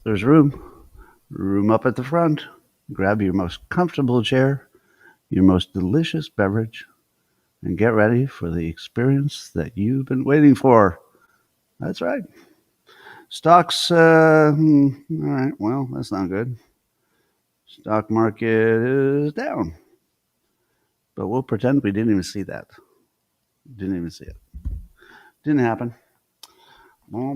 There's room up at the front. Grab your most comfortable chair, your most delicious beverage, and get ready for the experience that you've been waiting for. That's right. Stocks, all right, well, that's not good. Stock market is down, but we'll pretend we didn't even see that. Didn't even see it. Didn't happen. All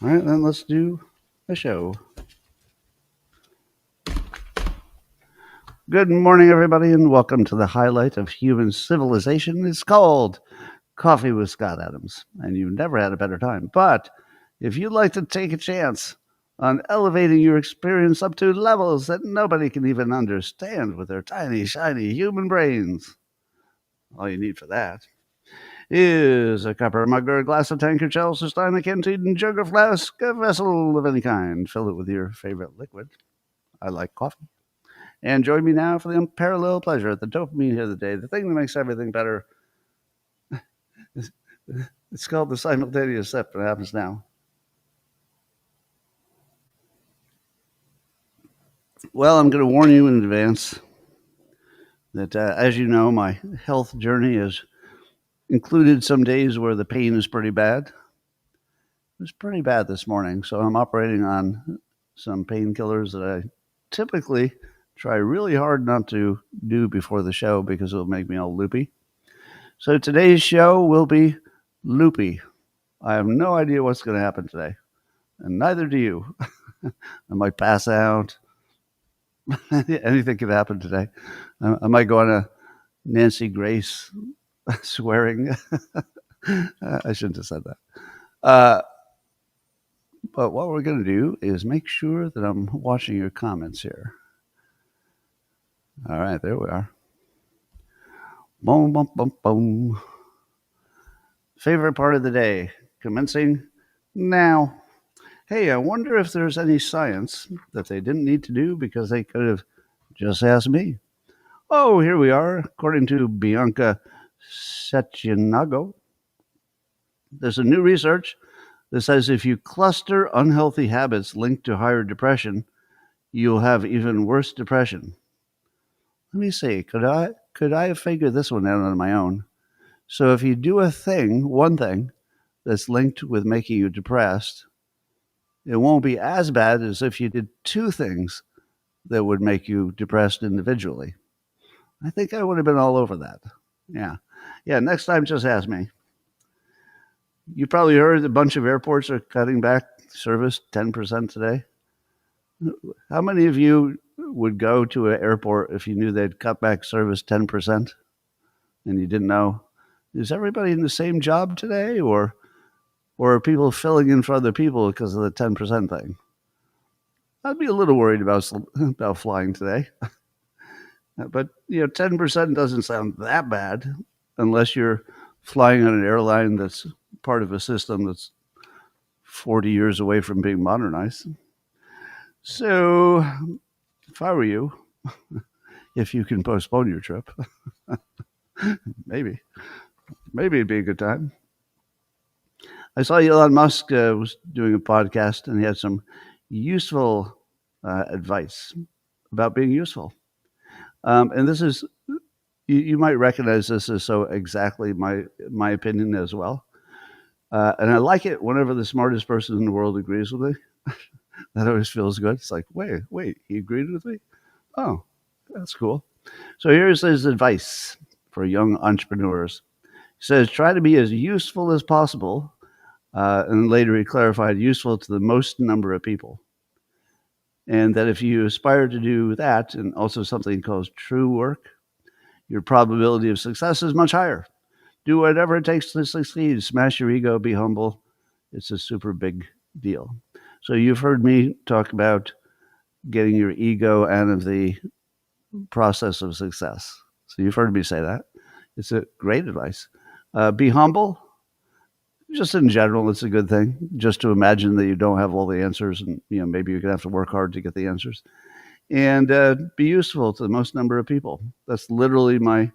right, then let's do a show. Good morning, everybody, and welcome to the highlight of human civilization. It's called Coffee with Scott Adams, and you've never had a better time. But if you'd like to take a chance on elevating your experience up to levels that nobody can even understand with their tiny, shiny human brains, all you need for that is a cup or mug or a glass, of tankard, chalice, stein, a canteen, jug or flask, a vessel of any kind. Fill it with your favorite liquid. I like coffee. And join me now for the unparalleled pleasure at the dopamine here of the day, the thing that makes everything better. It's called the simultaneous sip. It happens now. Well, I'm going to warn you in advance that, as you know, my health journey has included some days where the pain is pretty bad. It was pretty bad this morning, so I'm operating on some painkillers that I typically try really hard not to do before the show because it'll make me all loopy. So today's show will be loopy. I have no idea what's going to happen today, and neither do you. I might pass out. Anything could happen today. I might go on a Nancy Grace swearing. I shouldn't have said that. But what we're going to do is make sure that I'm watching your comments here. All right, there we are. Boom, boom, boom, boom. Favorite part of the day, commencing now. Hey, I wonder if there's any science that they didn't need to do because they could have just asked me. Oh, here we are. According to Bianca Secchinago, there's a new research that says if you cluster unhealthy habits linked to higher depression, you'll have even worse depression. Let me see. Could I have figured this one out on my own? So if you do one thing that's linked with making you depressed, it won't be as bad as if you did two things that would make you depressed individually. I think I would have been all over that. Yeah. Next time, just ask me. You probably heard a bunch of airports are cutting back service 10% today. How many of you would go to an airport if you knew they'd cut back service 10% and you didn't know? Is everybody in the same job today, or are people filling in for other people because of the 10% thing? I'd be a little worried about flying today. But 10% doesn't sound that bad unless you're flying on an airline that's part of a system that's 40 years away from being modernized. So if I were you, if you can postpone your trip, maybe it'd be a good time. I saw Elon Musk was doing a podcast, and he had some useful advice about being useful. And this is, you might recognize this as so exactly my opinion as well. And I like it whenever the smartest person in the world agrees with me. That always feels good. It's like, wait, he agreed with me? Oh, that's cool. So here's his advice for young entrepreneurs. He says, try to be as useful as possible. And later he clarified, useful to the most number of people. And that if you aspire to do that, and also something called true work, your probability of success is much higher. Do whatever it takes to succeed. Smash your ego, be humble. It's a super big deal. So you've heard me talk about getting your ego out of the process of success. So you've heard me say that. It's a great advice. Be humble. Just in general, it's a good thing. Just to imagine that you don't have all the answers, and maybe you're gonna have to work hard to get the answers. And be useful to the most number of people. That's literally my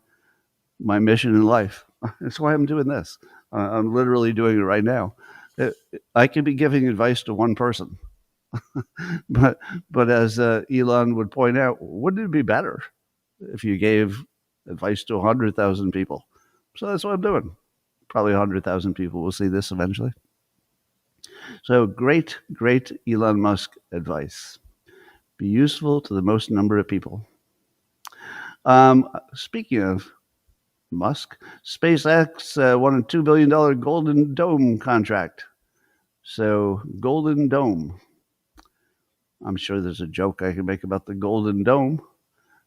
mission in life. That's why I'm doing this. I'm literally doing it right now. I could be giving advice to one person, but as Elon would point out, wouldn't it be better if you gave advice to 100,000 people? So that's what I'm doing. Probably 100,000 people will see this eventually. So great Elon Musk advice. Be useful to the most number of people. Speaking of Musk, SpaceX won a $2 billion Golden Dome contract. So, Golden Dome. I'm sure there's a joke I can make about the Golden Dome.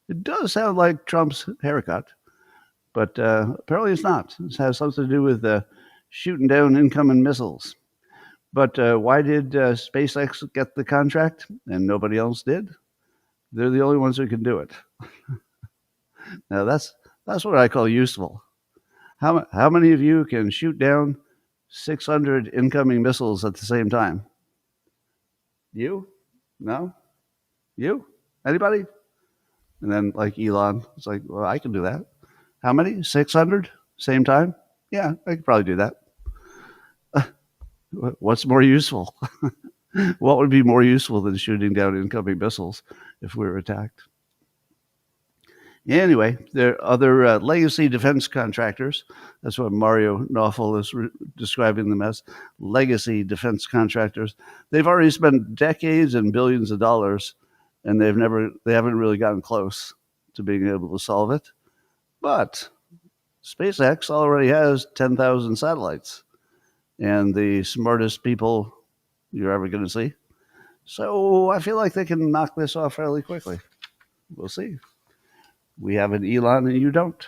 It does sound like Trump's haircut, but apparently it's not. It has something to do with shooting down incoming missiles. But why did SpaceX get the contract and nobody else did? They're the only ones who can do it. Now that's what I call useful. How many of you can shoot down 600 incoming missiles at the same time? You? No? You? Anybody? And then like Elon, it's like, well, I can do that. How many? 600? Same time? Yeah, I could probably do that. What's more useful? What would be more useful than shooting down incoming missiles if we were attacked? Anyway, there are other legacy defense contractors. That's what Mario Nawfal is describing them as, legacy defense contractors. They've already spent decades and billions of dollars, and they haven't really gotten close to being able to solve it. But SpaceX already has 10,000 satellites and the smartest people you're ever going to see. So I feel like they can knock this off fairly quickly. We'll see. We have an Elon and you don't.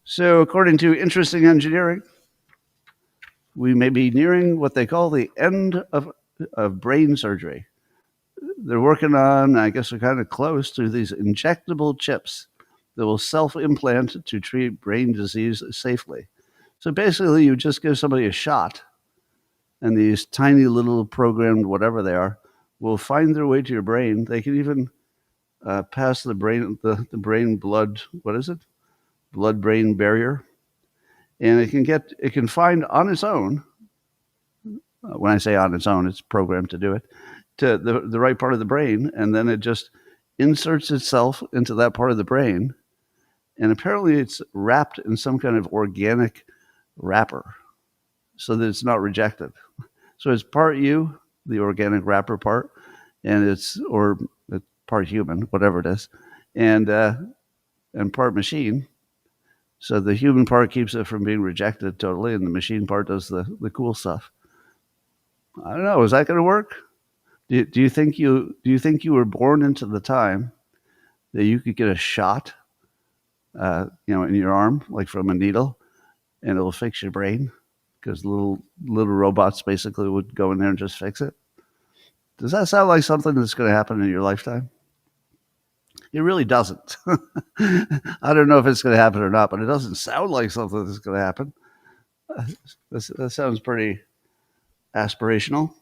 So according to Interesting Engineering, we may be nearing what they call the end of brain surgery. They're working on, I guess they're kind of close to these injectable chips that will self-implant to treat brain disease safely. So basically you just give somebody a shot and these tiny little programmed whatever they are will find their way to your brain. They can even pass the brain blood, what is it? Blood-brain barrier. And it can find on its own, when I say on its own, it's programmed to do it, to the right part of the brain, and then it just inserts itself into that part of the brain. And apparently it's wrapped in some kind of organic wrapper so that it's not rejected. So it's part you, the organic wrapper part, and it's part human, whatever it is, and part machine. So the human part keeps it from being rejected totally, and the machine part does the cool stuff. I don't know. Is that going to work? Do you think you were born into the time that you could get a shot, in your arm, like from a needle, and it'll fix your brain? Because little robots basically would go in there and just fix it. Does that sound like something that's going to happen in your lifetime? It really doesn't. I don't know if it's going to happen or not, but it doesn't sound like something that's going to happen. That sounds pretty aspirational.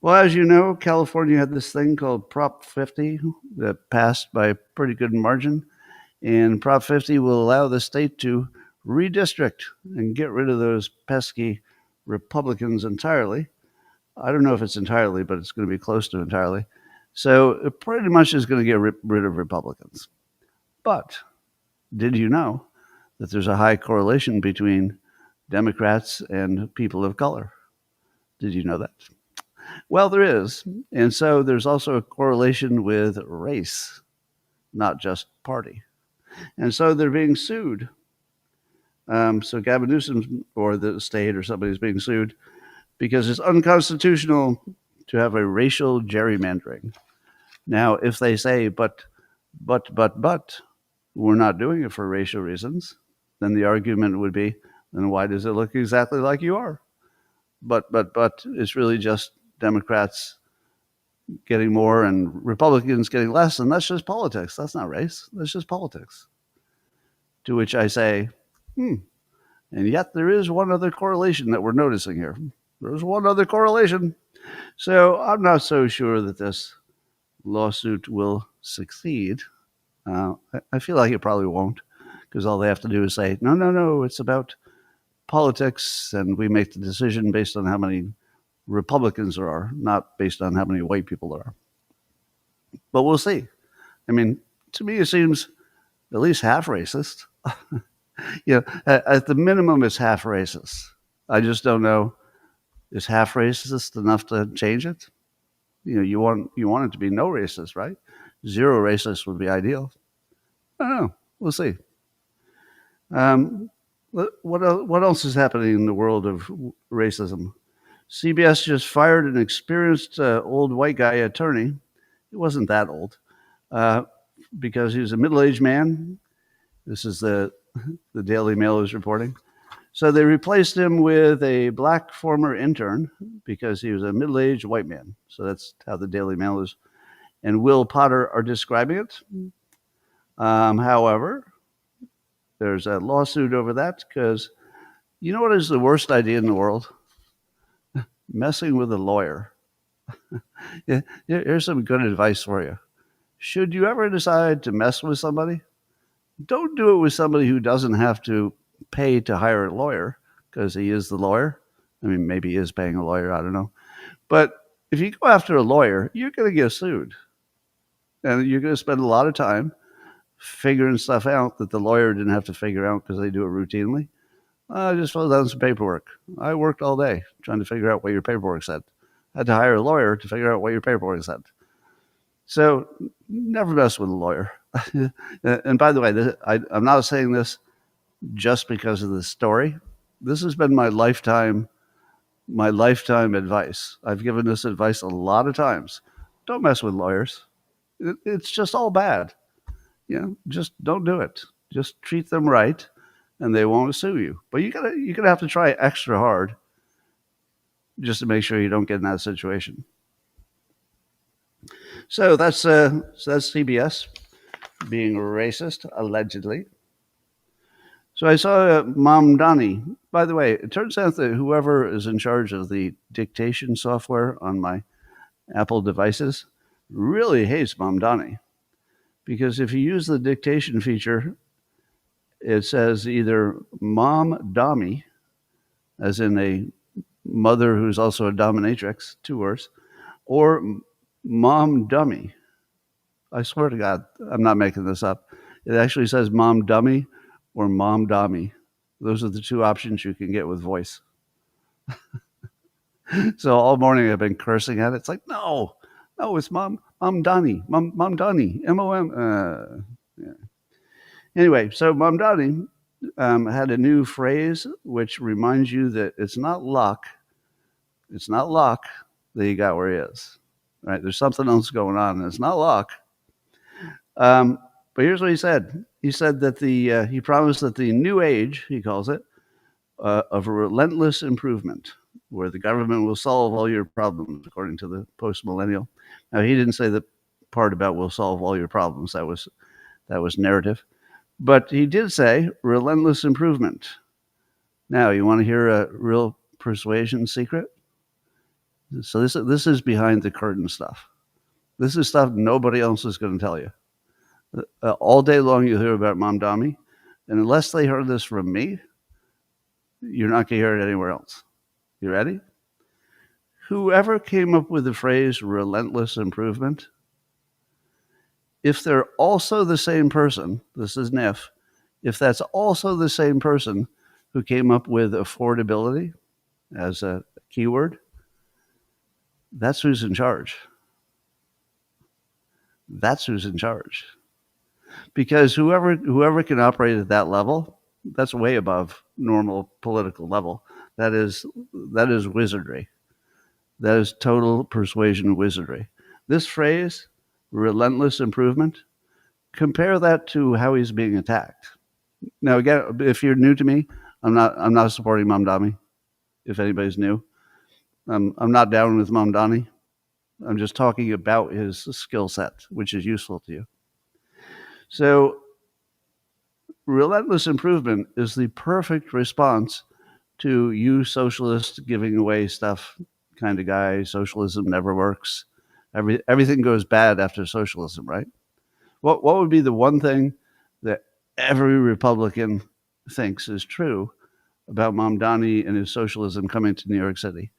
Well, as you know, California had this thing called Prop 50 that passed by a pretty good margin. And Prop 50 will allow the state to redistrict and get rid of those pesky Republicans entirely. I don't know if it's entirely, but it's going to be close to entirely. So it pretty much is going to get rid of Republicans. But did you know that there's a high correlation between Democrats and people of color? Did you know that? Well, there is. And so there's also a correlation with race, not just party. And so they're being sued. So Gavin Newsom or the state or somebody is being sued because it's unconstitutional to have a racial gerrymandering. Now, if they say, but, we're not doing it for racial reasons, then the argument would be, then why does it look exactly like you are? But, it's really just Democrats getting more and Republicans getting less, and that's just politics. That's not race. That's just politics. To which I say, and yet there is one other correlation that we're noticing here. There's one other correlation. So I'm not so sure that this lawsuit will succeed. I feel like it probably won't, because all they have to do is say, no, it's about politics, and we make the decision based on how many Republicans there are, not based on how many white people there are. But we'll see. I mean, to me, it seems at least half racist. At the minimum, it's half racist. I just don't know. Is half racist enough to change it? You want it to be no racist, right? Zero racist would be ideal. I don't know. We'll see. What else is happening in the world of racism? CBS just fired an experienced old white guy attorney. He wasn't that old, because he was a middle-aged man. This is the Daily Mail is reporting. So they replaced him with a black former intern because he was a middle-aged white man. So that's how the Daily Mail is, and Will Potter are describing it. However, there's a lawsuit over that because you know what is the worst idea in the world? Messing with a lawyer. Yeah, here's some good advice for you. Should you ever decide to mess with somebody, don't do it with somebody who doesn't have to pay to hire a lawyer because he is the lawyer. I mean, maybe he is paying a lawyer. I don't know. But if you go after a lawyer, you're going to get sued. And you're going to spend a lot of time figuring stuff out that the lawyer didn't have to figure out because they do it routinely. I just filled out some paperwork. I worked all day trying to figure out what your paperwork said. I had to hire a lawyer to figure out what your paperwork said. So never mess with a lawyer. And by the way, I'm not saying this just because of the story. This has been my lifetime advice. I've given this advice a lot of times. Don't mess with lawyers. It's just all bad. Just don't do it. Just treat them right, and they won't sue you. But you're gonna have to try extra hard just to make sure you don't get in that situation. So that's CBS being racist, allegedly. So I saw Mamdani. By the way, it turns out that whoever is in charge of the dictation software on my Apple devices really hates Mamdani. Because if you use the dictation feature, it says either Mom Dami, as in a mother who's also a dominatrix, 2 words, or Mom Dummy. I swear to God, I'm not making this up. It actually says Mom Dummy or Mom Dami. Those are the 2 options you can get with voice. So all morning I've been cursing at it. It's like, no, it's Mom Donnie, Mom Donnie, M-O-M. Yeah. Anyway, so Mom Donnie had a new phrase which reminds you that it's not luck that he got where he is. Right? There's something else going on, and it's not luck. But here's what he said. He said that he promised that the new age, he calls it, of a relentless improvement, where the government will solve all your problems, according to the post-millennial. Now, he didn't say the part about will solve all your problems. That was narrative. But he did say relentless improvement. Now, you want to hear a real persuasion secret? So this is behind the curtain stuff. This is stuff nobody else is going to tell you. All day long you'll hear about Mom Dami, and unless they heard this from me, you're not going to hear it anywhere else. You ready? Whoever came up with the phrase relentless improvement, if they're also the same person, this is NIF, if that's also the same person who came up with affordability as a keyword, that's who's in charge. That's who's in charge. Because whoever can operate at that level, that's way above normal political level. That is wizardry. That is total persuasion wizardry. This phrase, relentless improvement, compare that to how he's being attacked. Now, again, if you're new to me, I'm not supporting Mom Dami. If anybody's new, I'm not down with Mom Dami. I'm just talking about his skill set, which is useful to you. So, relentless improvement is the perfect response to you socialists giving away stuff kind of guy. Socialism never works. Everything goes bad after socialism, right? What would be the one thing that every Republican thinks is true about Mamdani and his socialism coming to New York City.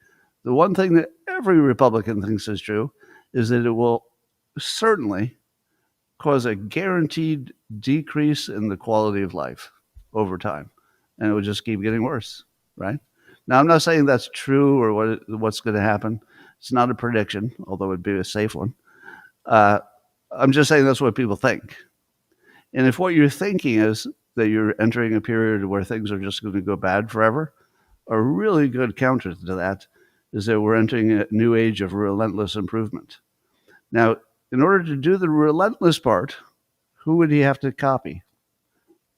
The one thing that every Republican thinks is true is that it will certainly cause a guaranteed decrease in the quality of life over time, and it will just keep getting worse, right? Now, I'm not saying that's true or what's going to happen. It's not a prediction, although it'd be a safe one. I'm just saying that's what people think. And if what you're thinking is that you're entering a period where things are just going to go bad forever, a really good counter to that is that we're entering a new age of relentless improvement. Now, in order to do the relentless part, who would he have to copy?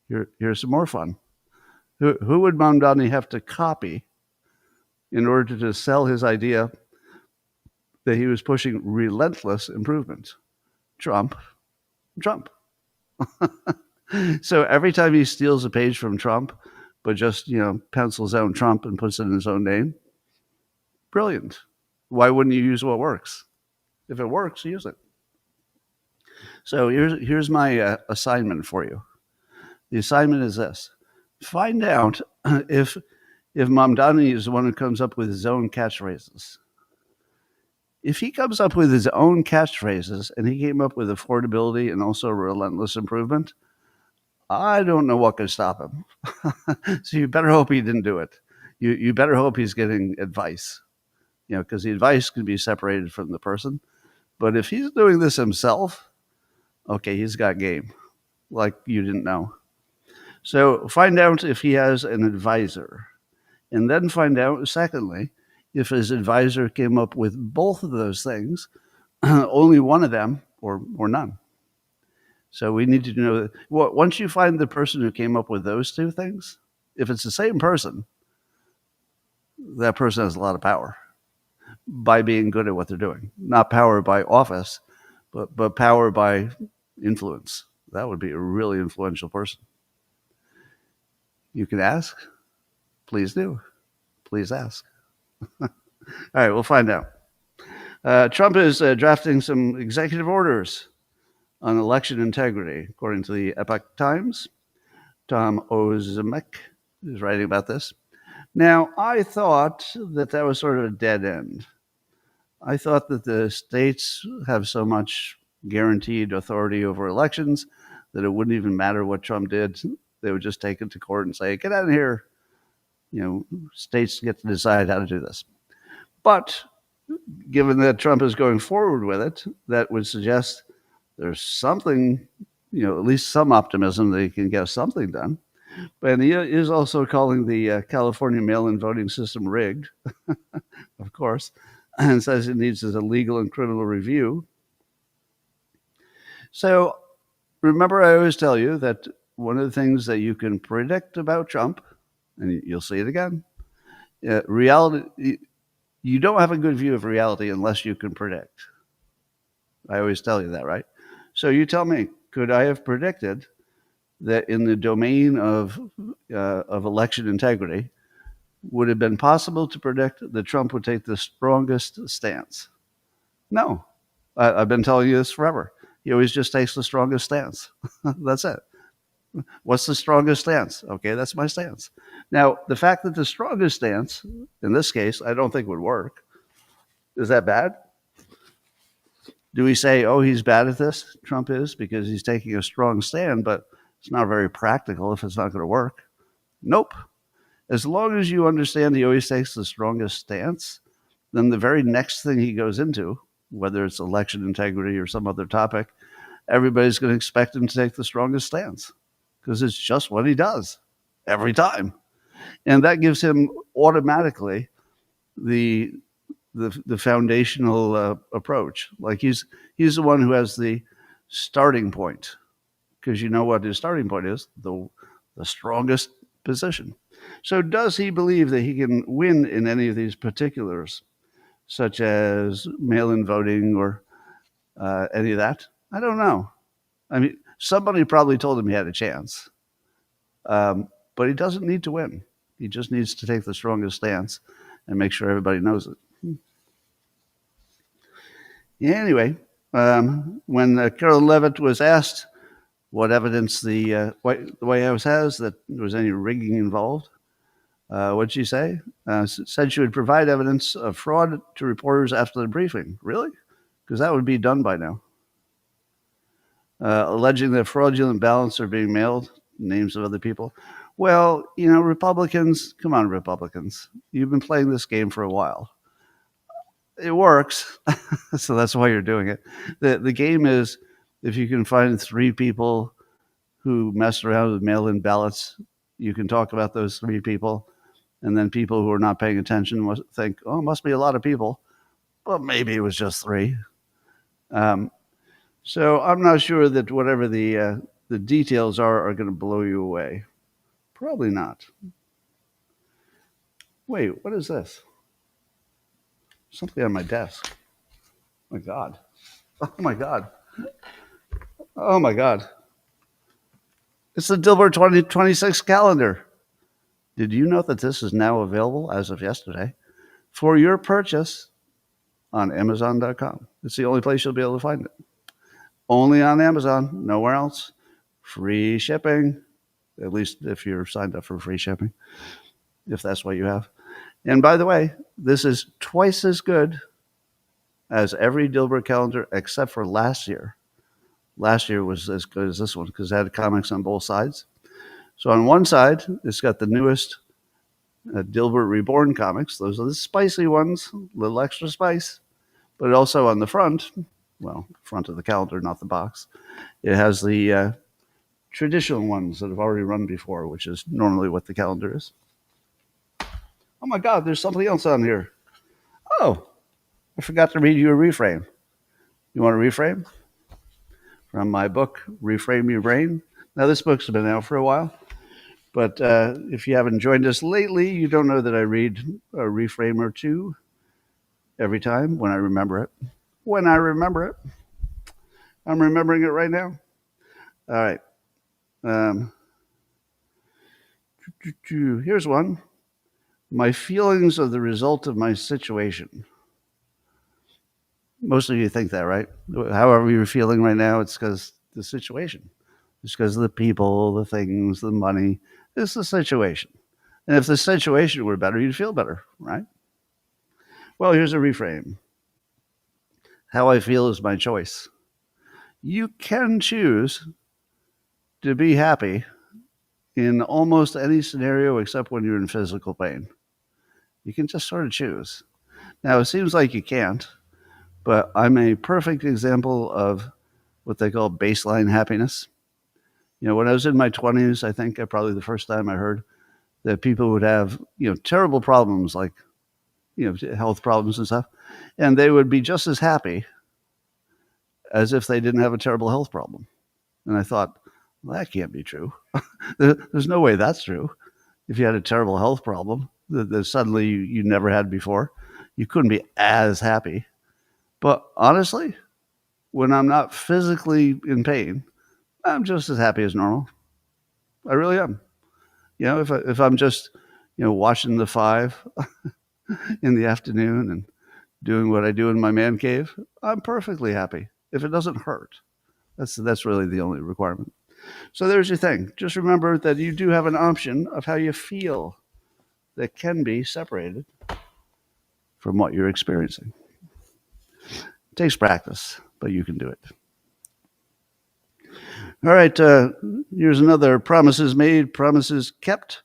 Here's some more fun. Who would Mamdani have to copy in order to sell his idea that he was pushing relentless improvement? Trump. So every time he steals a page from Trump, but just, pencils out Trump and puts it in his own name, brilliant. Why wouldn't you use what works? If it works, use it. So here's my assignment for you. The assignment is this. Find out if Mamdani is the one who comes up with his own catchphrases. If he comes up with his own catchphrases and he came up with affordability and also relentless improvement, I don't know what could stop him. So you better hope he didn't do it. You better hope he's getting advice, because the advice can be separated from the person. But if he's doing this himself, okay, he's got game, like you didn't know. So find out if he has an advisor. And then find out, secondly, if his advisor came up with both of those things, only one of them, or none. So we need to know that once you find the person who came up with those two things, if it's the same person, that person has a lot of power by being good at what they're doing. Not power by office, but power by influence. That would be a really influential person. You can ask. Please do. Please ask. All right, we'll find out. Trump is drafting some executive orders on election integrity, according to the Epoch Times. Tom Ozimek is writing about this. Now, I thought that was sort of a dead end. I thought that the states have so much guaranteed authority over elections that it wouldn't even matter what Trump did. They would just take it to court and say, get out of here. States get to decide how to do this. But given that Trump is going forward with it, that would suggest there's something, at least some optimism that he can get something done. But he is also calling the California mail-in voting system rigged, of course, and says it needs a legal and criminal review. So remember, I always tell you that one of the things that you can predict about Trump, and you'll see it again, reality, you don't have a good view of reality unless you can predict. I always tell you that, right? So you tell me, could I have predicted that in the domain of election integrity, would it have been possible to predict that Trump would take the strongest stance? No. I've been telling you this forever. He always just takes the strongest stance. That's it. What's the strongest stance? Okay, that's my stance. Now, the fact that the strongest stance, in this case, I don't think would work, is that bad? Do we say, oh, he's bad at this, Trump is, because he's taking a strong stand, but it's not very practical if it's not going to work? Nope. As long as you understand he always takes the strongest stance, then the very next thing he goes into, whether it's election integrity or some other topic, everybody's going to expect him to take the strongest stance because it's just what he does every time. And that gives him automatically the foundational approach. Like he's the one who has the starting point, because you know what his starting point is, the strongest position. So does he believe that he can win in any of these particulars, such as mail-in voting or any of that? I don't know. I mean, somebody probably told him he had a chance, but he doesn't need to win. He just needs to take the strongest stance and make sure everybody knows it. Anyway, when Carol Levitt was asked what evidence the White House has that there was any rigging involved, What'd she say? Said she would provide evidence of fraud to reporters after the briefing. Really? Because that would be done by now. Alleging that fraudulent ballots are being mailed, names of other people. Well, Republicans, come on, Republicans. You've been playing this game for a while. It works, so that's why you're doing it. The game is, if you can find 3 people who messed around with mail-in ballots, you can talk about those 3 people, and then people who are not paying attention must think, oh, it must be a lot of people. Well, maybe it was just 3. So I'm not sure that whatever the details are going to blow you away. Probably not. Wait, what is this? Something on my desk. Oh my God. Oh my God. Oh my God. It's the Dilbert 2026 calendar. Did you know that this is now available as of yesterday for your purchase on Amazon.com? It's the only place you'll be able to find it. Only on Amazon, nowhere else. Free shipping, at least if you're signed up for free shipping, if that's what you have. And by the way, this is twice as good as every Dilbert calendar except for last year. Last year was as good as this one because it had comics on both sides. So on one side, it's got the newest Dilbert Reborn comics. Those are the spicy ones, a little extra spice. But also on the front, well, front of the calendar, not the box, it has the traditional ones that have already run before, which is normally what the calendar is. Oh my God, there's something else on here. Oh, I forgot to read you a reframe. You want a reframe? From my book, Reframe Your Brain. Now, this book's been out for a while, but if you haven't joined us lately, you don't know that I read a reframe or two every time when I remember it. When I remember it. I'm remembering it right now. All right. Here's one. My feelings are the result of my situation. Most of you think that, right? However you're feeling right now, it's because the situation. It's because of the people, the things, the money. It's the situation. And if the situation were better, you'd feel better, right? Well, here's a reframe. How I feel is my choice. You can choose to be happy in almost any scenario except when you're in physical pain. You can just sort of choose. Now, it seems like you can't, but I'm a perfect example of what they call baseline happiness. When I was in my 20s, I think probably the first time I heard that people would have, terrible problems like, health problems and stuff, and they would be just as happy as if they didn't have a terrible health problem. And I thought, well, that can't be true. There's no way that's true. If you had a terrible health problem that suddenly you never had before, you couldn't be as happy. But honestly, when I'm not physically in pain, I'm just as happy as normal. I really am. If I'm just, watching the 5 in the afternoon and doing what I do in my man cave, I'm perfectly happy. If it doesn't hurt, that's really the only requirement. So there's your thing. Just remember that you do have an option of how you feel that can be separated from what you're experiencing. It takes practice, but you can do it. All right, here's another promises made, promises kept.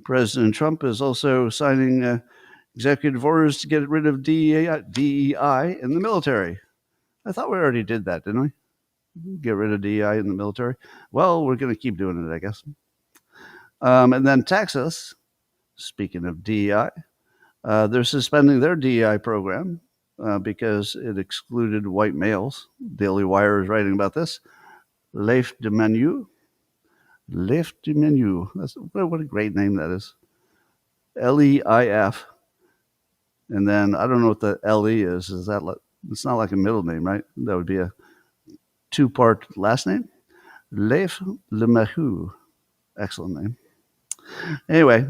President Trump is also signing executive orders to get rid of DEI in the military. I thought we already did that, didn't we? Get rid of DEI in the military. Well, we're going to keep doing it, I guess. And then Texas, speaking of DEI, they're suspending their DEI program because it excluded white males. Daily Wire is writing about this. Leif de Menu. Leif de Menu. What a great name that is. Leif. And then I don't know what the LE is. Is that like, it's not like a middle name, right? That would be a 2-part last name. Leif Lemahu. Excellent name. Anyway,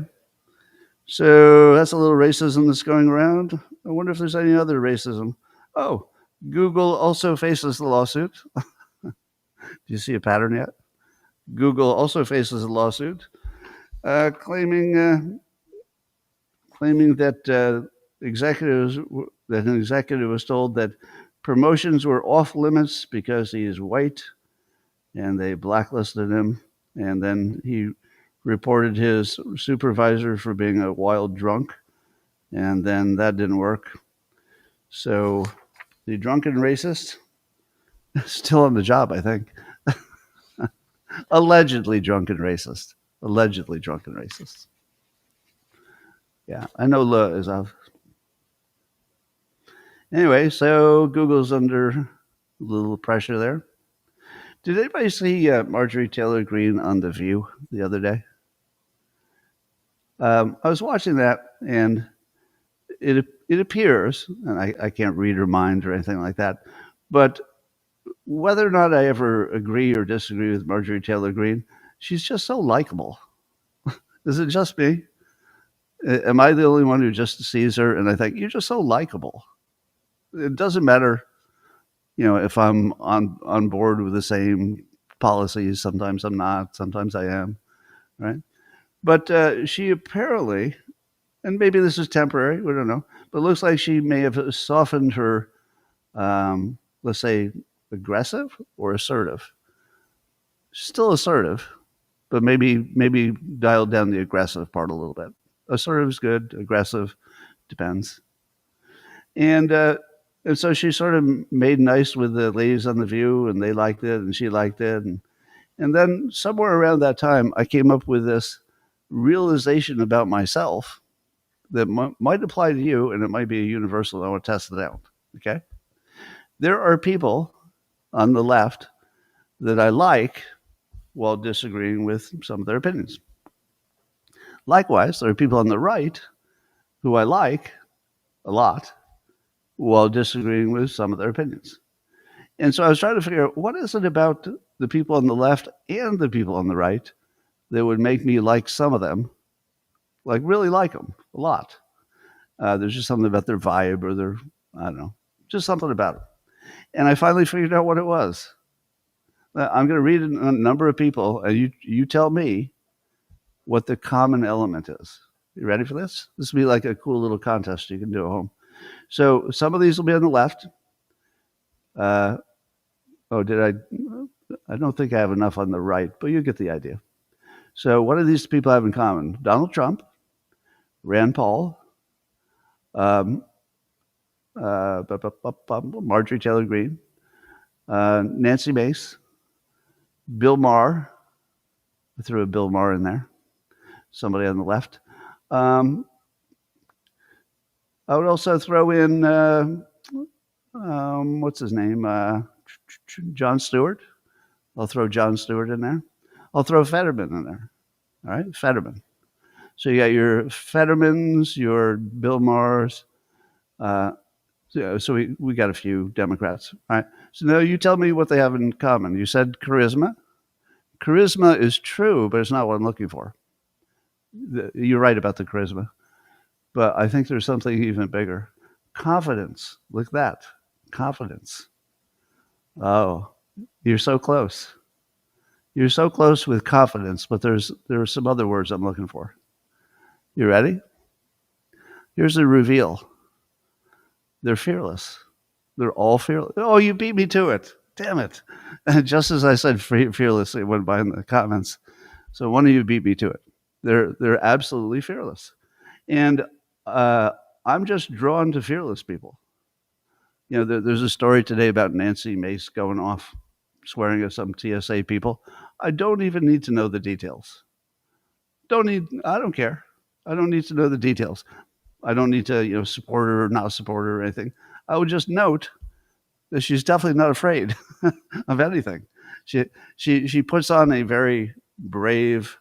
so that's a little racism that's going around. I wonder if there's any other racism. Oh, Google also faces the lawsuit. Do you see a pattern yet? Google also faces a lawsuit claiming claiming that an executive was told that promotions were off limits because he is white, and they blacklisted him. And then he reported his supervisor for being a wild drunk, and then that didn't work. So the drunken racist is still on the job, I think. Allegedly drunken racist. Allegedly drunken racist. Yeah, I know Le is off. Anyway, so Google's under a little pressure there. Did anybody see Marjorie Taylor Greene on The View the other day? I was watching that, and it appears, and I can't read her mind or anything like that, but whether or not I ever agree or disagree with Marjorie Taylor Greene, she's just so likable. Is it just me? Am I the only one who just sees her and I think, you're just so likable? It doesn't matter, if I'm on board with the same policies. Sometimes I'm not. Sometimes I am, right? But she apparently, and maybe this is temporary, we don't know, but it looks like she may have softened her, let's say, aggressive or assertive. Still assertive, but maybe dialed down the aggressive part a little bit. Assertive is good. Aggressive depends. And so she sort of made nice with the ladies on The View, and they liked it, and she liked it. And then somewhere around that time, I came up with this realization about myself that might apply to you, and it might be universal. I want to test it out. Okay? There are people on the left that I like while disagreeing with some of their opinions. Likewise, there are people on the right who I like a lot while disagreeing with some of their opinions. And so I was trying to figure out, what is it about the people on the left and the people on the right that would make me like some of them, like really like them a lot. There's just something about their vibe or their, I don't know, just something about it. And I finally figured out what it was. I'm going to read a number of people, and you tell me what the common element is. You ready for this? This will be like a cool little contest you can do at home. So some of these will be on the left. I don't think I have enough on the right, but you get the idea. So what do these people have in common? Donald Trump, Rand Paul, Marjorie Taylor Greene, Nancy Mace, Bill Maher. I threw a Bill Maher in there. Somebody on the left. I would also throw in, what's his name? Jon Stewart. I'll throw Jon Stewart in there. I'll throw Fetterman in there. All right, Fetterman. So you got your Fettermans, your Bill Mahers. So we got a few Democrats. All right. So now you tell me what they have in common. You said charisma. Charisma is true, but it's not what I'm looking for. You're right about the charisma. But I think there's something even bigger. Confidence. Look at that. Confidence. Oh, you're so close. You're so close with confidence, but there are some other words I'm looking for. You ready? Here's the reveal. They're fearless. They're all fearless. Oh, you beat me to it. Damn it. And just as I said fearless, it went by in the comments. So one of you beat me to it. They're absolutely fearless. And I'm just drawn to fearless people. There's a story today about Nancy Mace going off, swearing at some TSA people. I don't even need to know the details. I don't care. I don't need to know the details. I don't need to, support her or not support her or anything. I would just note that she's definitely not afraid of anything. She puts on a very brave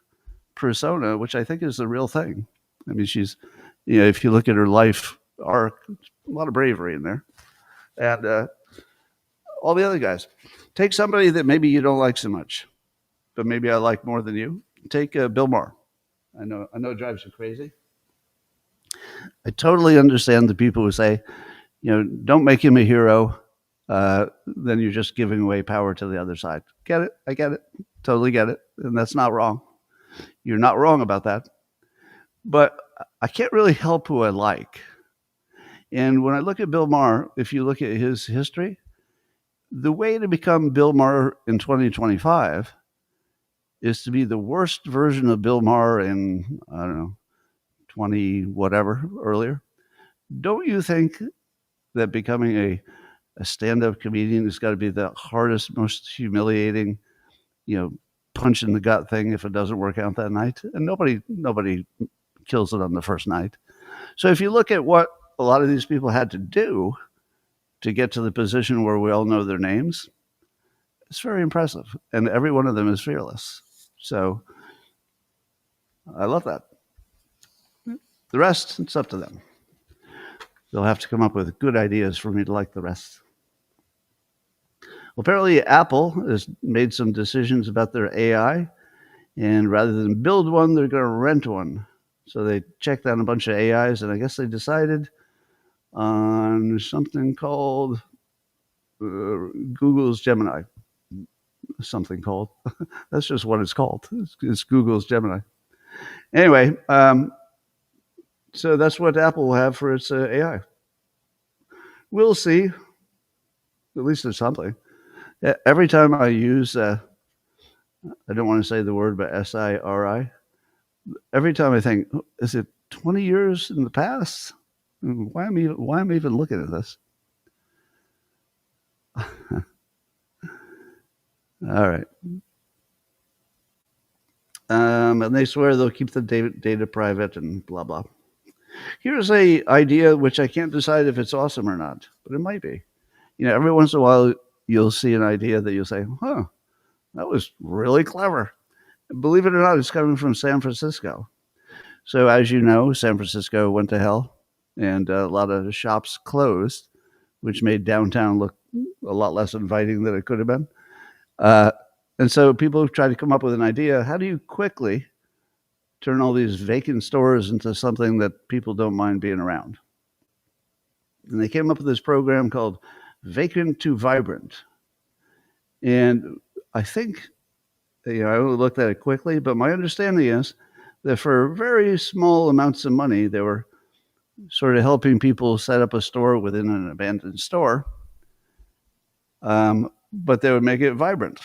persona, which I think is the real thing. I mean, she's, if you look at her life arc, a lot of bravery in there. And all the other guys. Take somebody that maybe you don't like so much, but maybe I like more than you. Take Bill Maher. I know it drives you crazy. I totally understand the people who say, don't make him a hero. Then you're just giving away power to the other side. Get it? I get it. Totally get it. And that's not wrong. You're not wrong about that. But I can't really help who I like. And when I look at Bill Maher, if you look at his history, the way to become Bill Maher in 2025 is to be the worst version of Bill Maher in, I don't know, 20 whatever earlier. Don't you think that becoming a stand-up comedian has got to be the hardest, most humiliating, punch in the gut thing if it doesn't work out that night? And nobody kills it on the first night. So if you look at what a lot of these people had to do to get to the position where we all know their names, it's very impressive. And every one of them is fearless. So I love that. The rest, it's up to them. They'll have to come up with good ideas for me to like the rest. Well, apparently, Apple has made some decisions about their AI, and rather than build one, they're going to rent one. So they checked out a bunch of AIs, and I guess they decided on something called Google's Gemini. Something called. That's just what it's called. It's Google's Gemini. Anyway, so that's what Apple will have for its AI. We'll see. At least it's something. Every time I use, I don't want to say the word, but SIRI, every time I think, is it 20 years in the past? Why am I even looking at this? All right. And they swear they'll keep the data private and blah, blah. Here's a idea which I can't decide if it's awesome or not, but it might be. Every once in a while, you'll see an idea that you'll say, huh, that was really clever. Believe it or not, it's coming from San Francisco. So as you know, San Francisco went to hell, and a lot of shops closed, which made downtown look a lot less inviting than it could have been. And so people try to come up with an idea. How do you quickly turn all these vacant stores into something that people don't mind being around? And they came up with this program called Vacant to Vibrant. And I think, I only looked at it quickly, but my understanding is that for very small amounts of money, they were sort of helping people set up a store within an abandoned store. But they would make it vibrant.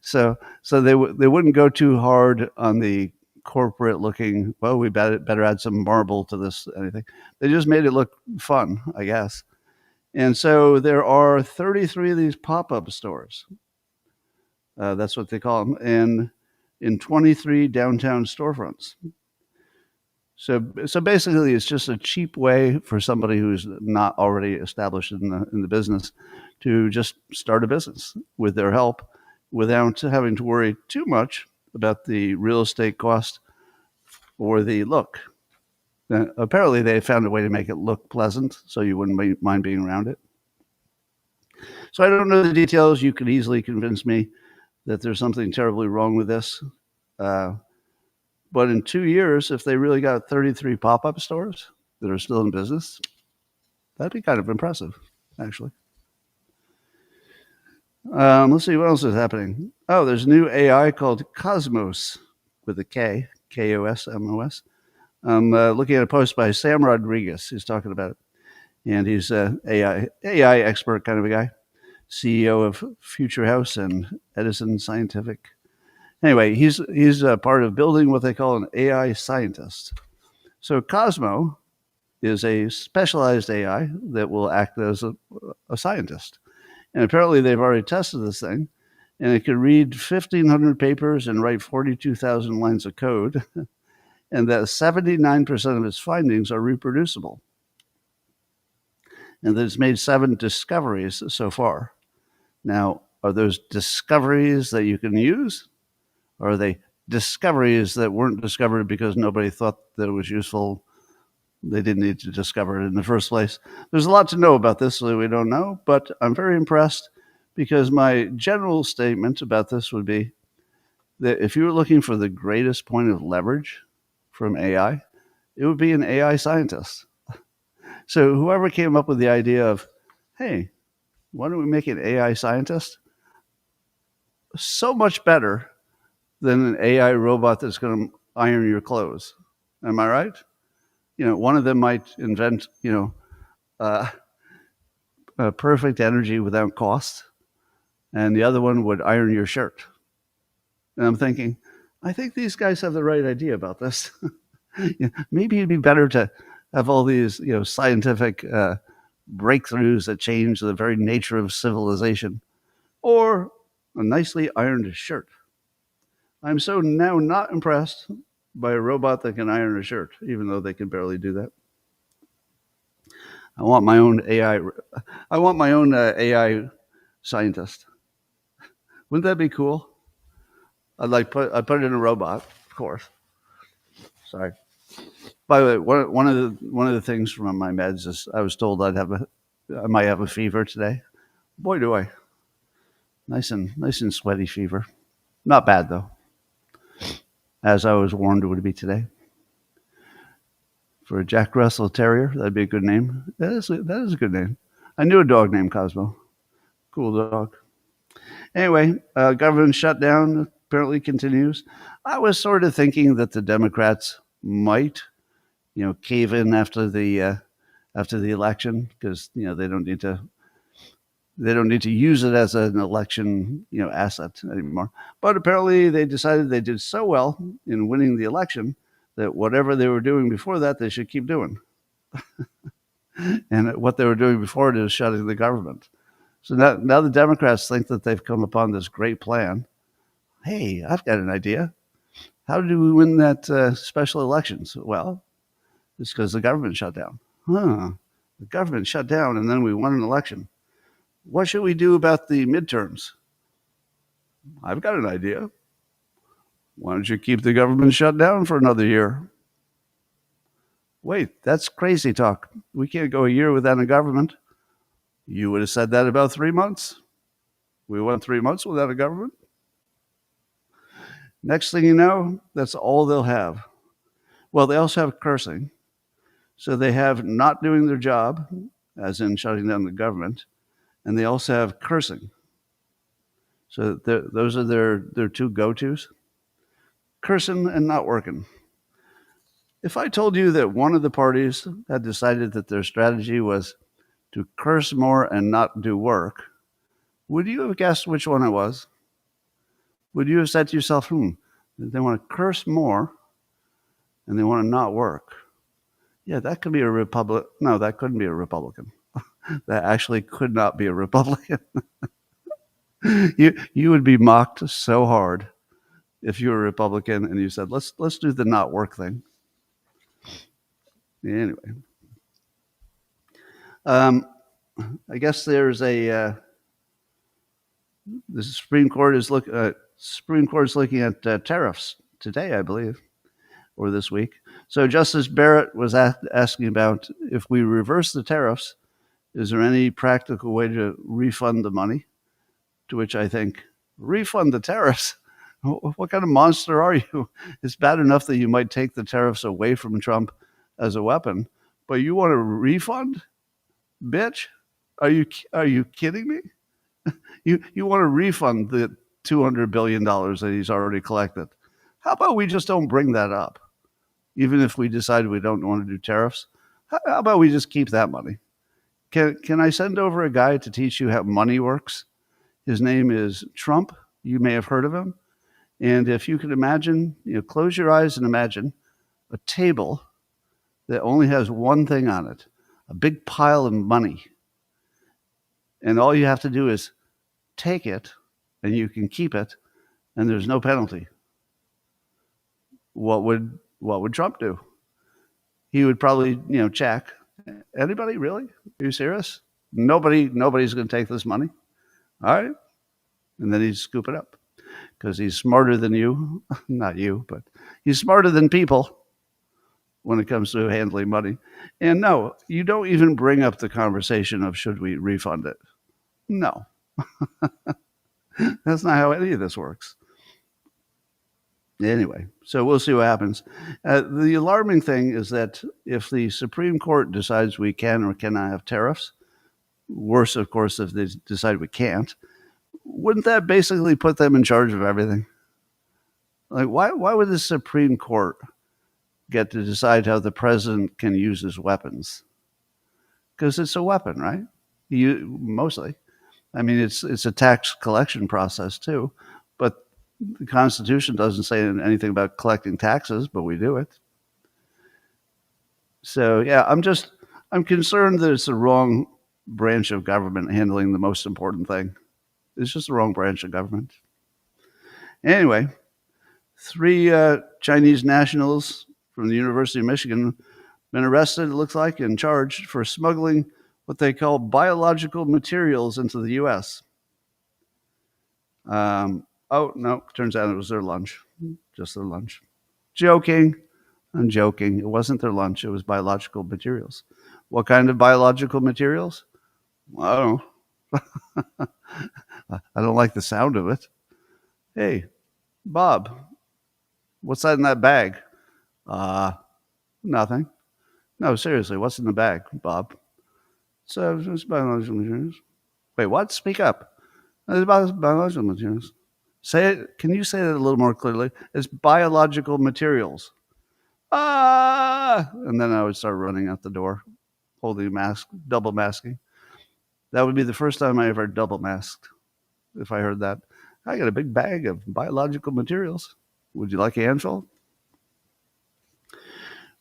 so they wouldn't go too hard on the corporate looking, well, we better add some marble to this, anything. They just made it look fun, I guess. And so there are 33 of these pop-up stores. That's what they call them. And in 23 downtown storefronts. So basically, it's just a cheap way for somebody who's not already established in the business to just start a business with their help without having to worry too much about the real estate cost or the look. Apparently, they found a way to make it look pleasant, so you wouldn't mind being around it. So I don't know the details. You could easily convince me that there's something terribly wrong with this. But in 2 years, if they really got 33 pop-up stores that are still in business, that'd be kind of impressive, actually. Let's see, what else is happening? Oh, there's a new AI called Cosmos, with a K, Kosmos. I'm looking at a post by Sam Rodriguez. He's talking about it. And he's an AI expert kind of a guy, CEO of Future House and Edison Scientific. Anyway, he's a part of building what they call an AI scientist. So Cosmo is a specialized AI that will act as a scientist. And apparently they've already tested this thing, and it can read 1,500 papers and write 42,000 lines of code, and that 79% of its findings are reproducible. And that it's made 7 discoveries so far. Now, are those discoveries that you can use? Or are they discoveries that weren't discovered because nobody thought that it was useful? They didn't need to discover it in the first place. There's a lot to know about this that we don't know, but I'm very impressed because my general statement about this would be that if you were looking for the greatest point of leverage from AI, it would be an AI scientist. So whoever came up with the idea of, hey, why don't we make an AI scientist? So much better than an AI robot that's going to iron your clothes. Am I right? one of them might invent, uh, perfect energy without cost, and the other one would iron your shirt. And I'm thinking, I think these guys have the right idea about this. Maybe it'd be better to have all these, scientific breakthroughs that change the very nature of civilization, or a nicely ironed shirt. I'm so now not impressed by a robot that can iron a shirt, even though they can barely do that. I want my own AI. I want my own AI scientist. Wouldn't that be cool? I'd put it in a robot, of course. Sorry. By the way, one of the things from my meds is I was told I might have a fever today. Boy, do I! Nice and sweaty fever. Not bad though, as I was warned it would be today. For a Jack Russell Terrier, that'd be a good name. That is a good name. I knew a dog named Cosmo. Cool dog. Anyway, government shutdown apparently continues. I was sort of thinking that the Democrats might, cave in after the election, because they don't need to use it as an election asset anymore. But apparently they decided they did so well in winning the election that whatever they were doing before that, they should keep doing. And what they were doing before it is shutting the government. So now the Democrats think that they've come upon this great plan. Hey, I've got an idea. How did we win that special elections? Well, it's because the government shut down. The government shut down, and then we won an election. What should we do about the midterms? I've got an idea. Why don't you keep the government shut down for another year? Wait, that's crazy talk. We can't go a year without a government. You would have said that about 3 months. We went 3 months without a government. Next thing you know, that's all they'll have. Well, they also have cursing. So they have not doing their job, as in shutting down the government, and they also have cursing. So those are their two go-tos. Cursing and not working. If I told you that one of the parties had decided that their strategy was to curse more and not do work, would you have guessed which one it was? Would you have said to yourself, they want to curse more and they want to not work? Yeah, that could be a Republican. No, that couldn't be a Republican. That actually could not be a Republican. You would be mocked so hard if you were a Republican and you said, let's do the not work thing. Anyway, I guess there's the Supreme Court is looking at tariffs today, I believe, or this week. So Justice Barrett was asking about, if we reverse the tariffs, is there any practical way to refund the money? To which I think, refund the tariffs? What kind of monster are you? It's bad enough that you might take the tariffs away from Trump as a weapon, but you want a refund? Bitch, are you kidding me? You want to refund the $200 billion that he's already collected. How about we just don't bring that up? Even if we decide we don't want to do tariffs, how about we just keep that money? Can I send over a guy to teach you how money works? His name is Trump. You may have heard of him. And if you can imagine, close your eyes and imagine a table that only has one thing on it, a big pile of money. And all you have to do is take it, and you can keep it, and there's no penalty. What would Trump do? He would probably, check. Anybody really? Are you serious? Nobody's going to take this money. All right. And then he'd scoop it up because he's smarter than you. Not you, but he's smarter than people when it comes to handling money. And no, you don't even bring up the conversation of should we refund it. No. That's not how any of this works. Anyway, so we'll see what happens. The alarming thing is that if the Supreme Court decides we can or cannot have tariffs, worse, of course, if they decide we can't, wouldn't that basically put them in charge of everything? Like, why would the Supreme Court get to decide how the president can use his weapons, because it's a weapon, right? Mostly. I mean, it's a tax collection process too, but the Constitution doesn't say anything about collecting taxes, but we do it. So yeah, I'm concerned that it's the wrong branch of government handling the most important thing. It's just the wrong branch of government. Anyway, 3 Chinese nationals from the University of Michigan been arrested, it looks like, and charged for smuggling what they call biological materials into the U.S. Oh, no, turns out it was their lunch, just their lunch. Joking. I'm joking. It wasn't their lunch. It was biological materials. What kind of biological materials? I don't know. I don't like the sound of it. Hey, Bob, what's that in that bag? Nothing. No, seriously, what's in the bag, Bob? So it's biological materials. Wait, what? Speak up. It's biological materials. Say it. Can you say that a little more clearly? It's biological materials. And then I would start running out the door, holding a mask, double masking. That would be the first time I ever double masked. If I heard that, I got a big bag of biological materials. Would you like a handful?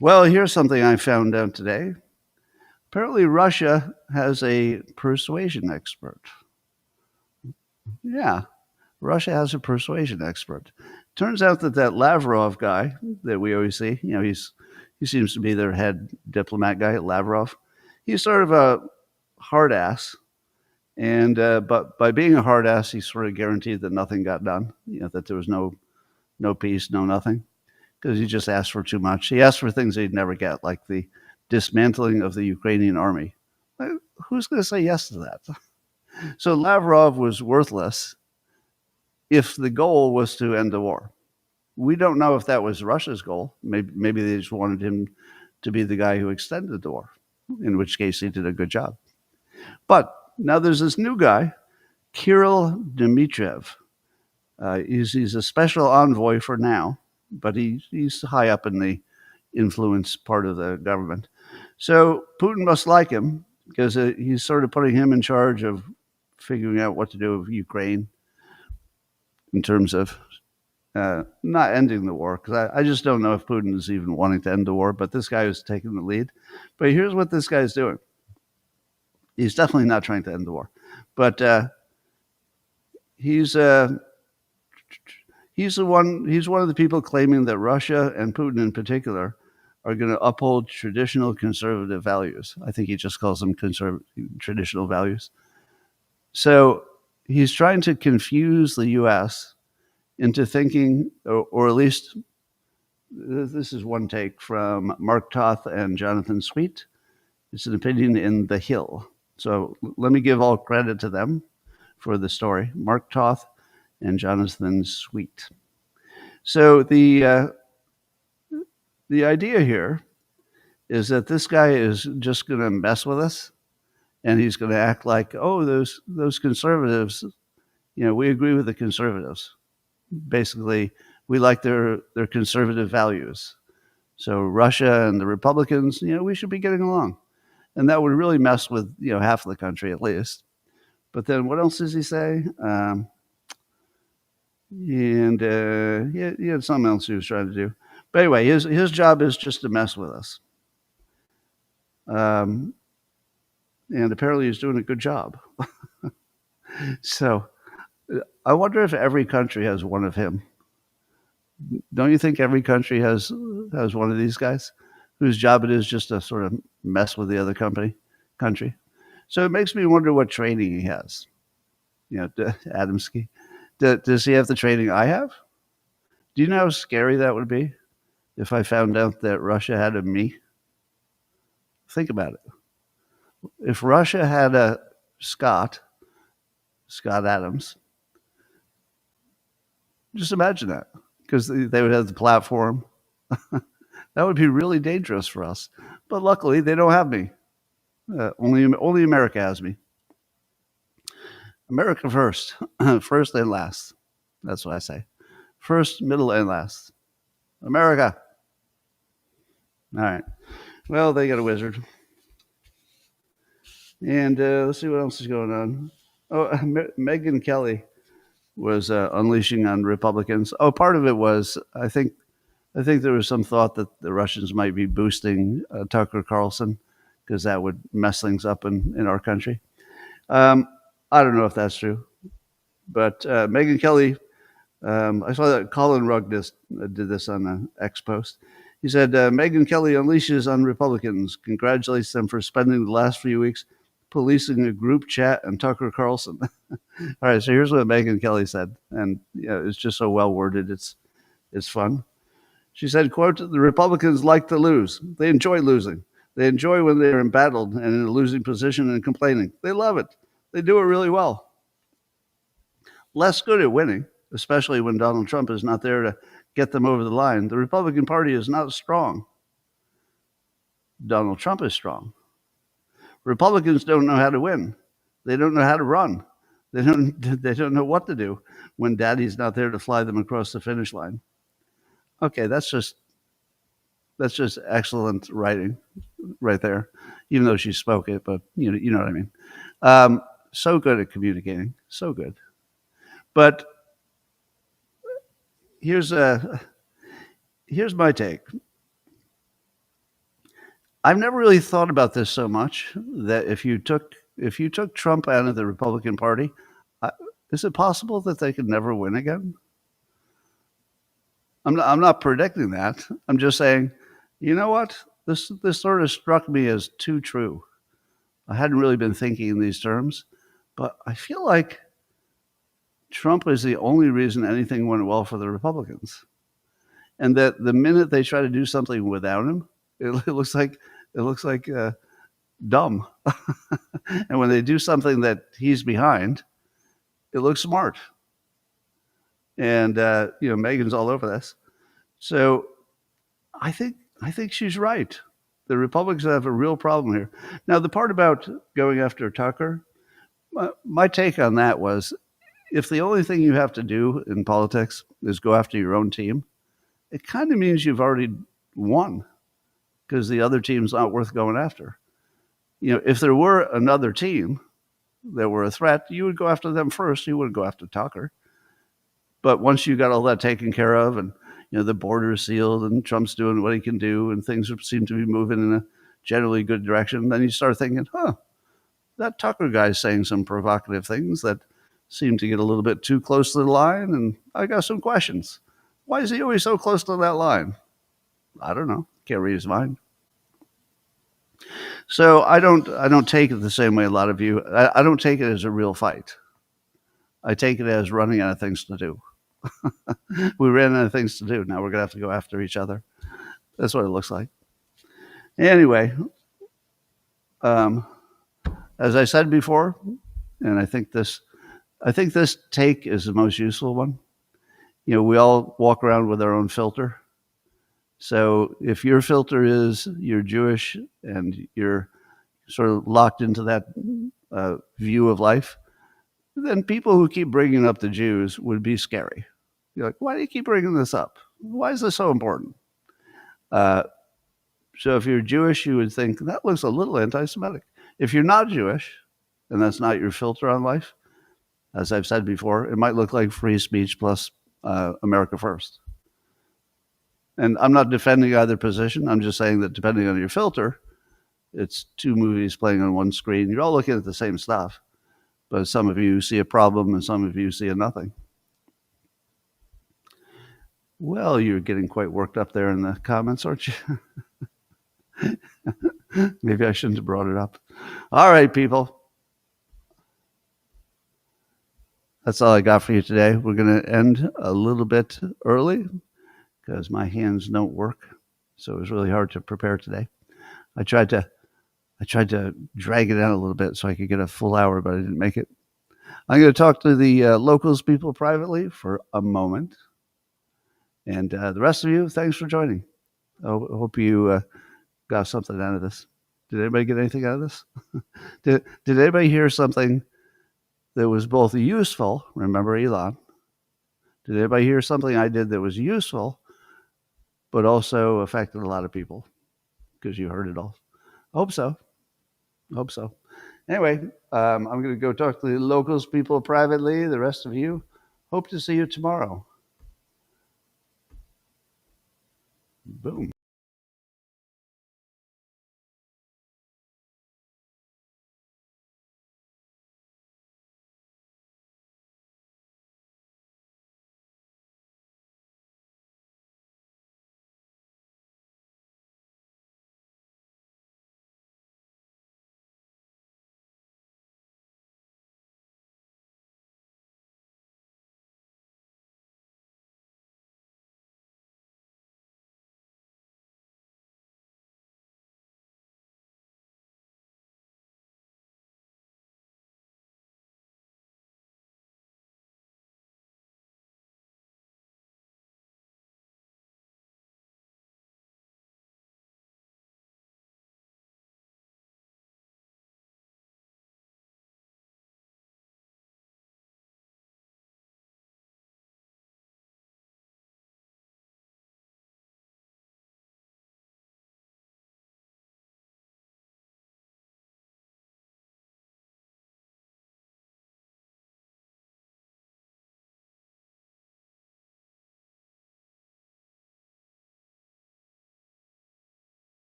Well, here's something I found out today. Apparently, Russia has a persuasion expert. Yeah, Russia has a persuasion expert. Turns out that Lavrov guy that we always see, he seems to be their head diplomat guy, Lavrov. He's sort of a hard ass, and but by being a hard ass, he sort of guaranteed that nothing got done. That there was no peace, no nothing, because he just asked for too much. He asked for things he'd never get, like the dismantling of the Ukrainian army. Who's going to say yes to that? So Lavrov was worthless if the goal was to end the war. We don't know if that was Russia's goal. Maybe they just wanted him to be the guy who extended the war, in which case he did a good job. But now there's this new guy, Kirill Dmitriev. He's a special envoy for now, but he's high up in the influence part of the government. So Putin must like him because he's sort of putting him in charge of figuring out what to do with Ukraine in terms of not ending the war, because I just don't know if Putin is even wanting to end the war, but this guy is taking the lead. But here's what this guy's doing. He's definitely not trying to end the war, but he's one of the people claiming that Russia and Putin in particular are going to uphold traditional conservative values. I think he just calls them traditional values. So he's trying to confuse the U.S. into thinking, or at least this is one take from Mark Toth and Jonathan Sweet. It's an opinion in The Hill. So let me give all credit to them for the story, Mark Toth and Jonathan Sweet. So the idea here is that this guy is just going to mess with us, and he's going to act like, oh, those conservatives, we agree with the conservatives. Basically, we like their conservative values. So Russia and the Republicans, we should be getting along. And that would really mess with, half of the country at least. But then what else does he say? He had something else he was trying to do. But anyway, his job is just to mess with us. And apparently he's doing a good job. So I wonder if every country has one of him. Don't you think every country has one of these guys whose job it is just to sort of mess with the other country? So it makes me wonder what training he has. Adamski. Does he have the training I have? Do you know how scary that would be if I found out that Russia had a me? Think about it. If Russia had a Scott Adams, just imagine that, because they would have the platform. That would be really dangerous for us. But luckily, they don't have me. Only America has me. America first. First and last. That's what I say. First, middle, and last. America. All right. Well, they got a wizard. And let's see what else is going on. Oh, Megyn Kelly was unleashing on Republicans. Oh, part of it was I think there was some thought that the Russians might be boosting Tucker Carlson because that would mess things up in our country. Um, I don't know if that's true, but Megyn Kelly, I saw that Colin Rugg did this on the X post. He said, Megyn Kelly unleashes on Republicans, congratulates them for spending the last few weeks policing a group chat and Tucker Carlson. All right, so here's what Megyn Kelly said, and it's just so well worded. It's fun. She said, quote, the Republicans like to lose. They enjoy losing. They enjoy when they're embattled and in a losing position and complaining. They love it. They do it really well. Less good at winning, especially when Donald Trump is not there to get them over the line. The Republican Party is not strong. Donald Trump is strong. Republicans don't know how to win. They don't know how to run. They don't know what to do when daddy's not there to fly them across the finish line. Okay, that's just excellent writing right there, even though she spoke it, but you know what I mean. So good at communicating, so good. But here's my take. I've never really thought about this so much that if you took Trump out of the Republican Party, is it possible that they could never win again? I'm not predicting that. I'm just saying, you know what? This sort of struck me as too true. I hadn't really been thinking in these terms, but I feel like Trump is the only reason anything went well for the Republicans, and that the minute they try to do something without him, it looks like dumb. And when they do something that he's behind, it looks smart. And Megan's all over this. So I think she's right. The Republicans have a real problem here. Now, the part about going after Tucker, my take on that was, if the only thing you have to do in politics is go after your own team, it kind of means you've already won, because the other team's not worth going after. If there were another team that were a threat, you would go after them first. You wouldn't go after Tucker. But once you got all that taken care of, and the border is sealed, and Trump's doing what he can do, and things seem to be moving in a generally good direction, then you start thinking, that Tucker guy's saying some provocative things that seem to get a little bit too close to the line, and I got some questions. Why is he always so close to that line? I don't know. Can't read his mind. So I don't take it the same way a lot of you. I don't take it as a real fight. I take it as running out of things to do. We ran out of things to do. Now we're going to have to go after each other. That's what it looks like. Anyway, as I said before, and I think this take is the most useful one. We all walk around with our own filter. So if your filter is you're Jewish and you're sort of locked into that view of life, then people who keep bringing up the Jews would be scary. You're like, why do you keep bringing this up? Why is this so important? So if you're Jewish, you would think that looks a little anti-Semitic. If you're not Jewish, and that's not your filter on life, as I've said before, it might look like free speech plus America First. And I'm not defending either position. I'm just saying that depending on your filter, it's two movies playing on one screen. You're all looking at the same stuff, but some of you see a problem and some of you see a nothing. Well, you're getting quite worked up there in the comments, aren't you? Maybe I shouldn't have brought it up. All right, people. That's all I got for you today. We're going to end a little bit early because my hands don't work. So it was really hard to prepare today. I tried to drag it out a little bit so I could get a full hour, but I didn't make it. I'm going to talk to the locals people privately for a moment. And the rest of you, thanks for joining. I hope you got something out of this. Did anybody get anything out of this? Did anybody hear something that was both useful? Remember Elon. Did anybody hear something I did that was useful, but also affected a lot of people? because you heard it all. Hope so. Hope so. Anyway, I'm going to go talk to the locals people privately. The rest of you, hope to see you tomorrow. Boom.